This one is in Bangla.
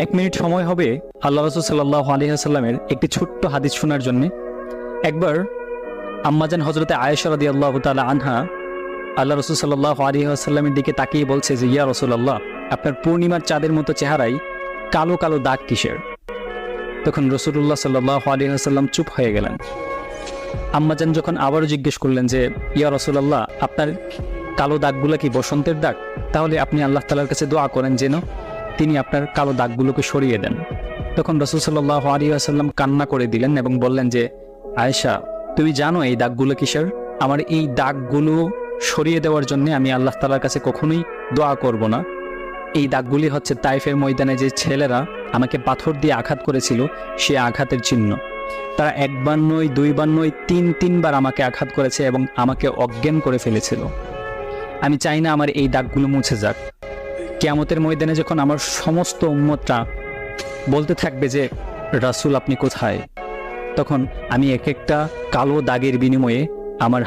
এক মিনিট সময় হবে আল্লাহ রাসূল সাল্লাল্লাহু আলাইহি ওয়াসাল্লামের একটি ছোট্ট হাদিস শোনার জন্য। একবার আম্মাজান হযরতে আয়েশা রাদিয়াল্লাহু তাআলা আনহা আল্লাহ রাসূল সাল্লাল্লাহু আলাইহি ওয়াসাল্লামের দিকে তাকিয়ে বলছে যে, ইয়া রাসূলুল্লাহ, আপনার পূর্ণিমার চাঁদের মতো চেহারায় কালো কালো দাগ কিসের? তখন রাসূলুল্লাহ সাল্লাল্লাহু আলাইহি ওয়াসাল্লাম চুপ হয়ে গেলেন। আম্মাজান যখন আবারও জিজ্ঞেস করলেন যে, ইয়া রাসূলুল্লাহ, আপনার কালো দাগগুলো কি বসন্তের দাগ? তাহলে আপনি আল্লাহ তাআলার কাছে দোয়া করেন যেন তিনি আপনার কালো দাগগুলোকে সরিয়ে দেন। তখন রাসূল সাল্লাল্লাহু আলাইহি ওয়াসাল্লাম কান্না করে দিলেন এবং বললেন যে, আয়েশা, তুমি জানো এই দাগগুলো কিসের? আমার এই দাগগুলো সরিয়ে দেওয়ার জন্য আমি আল্লাহ তাআলার কাছে কখনোই দোয়া করব না। এই দাগগুলি হচ্ছে তাইফের ময়দানে যে ছেলেরা আমাকে পাথর দিয়ে আঘাত করেছিল, সে আঘাতের চিহ্ন। তারা একবার নয়, দুইবার নয়, তিনবার আমাকে আঘাত করেছে এবং আমাকে অজ্ঞান করে ফেলেছিল। আমি চাই না আমার এই দাগগুলো মুছে যাক। কিয়ামতের ময়দানে যখন আমার সমস্ত উম্মতরা বলতে থাকবে যে, রাসূল আপনি কোথায়, তখন আমি এক একটা কালো দাগের বিনিময়ে আমার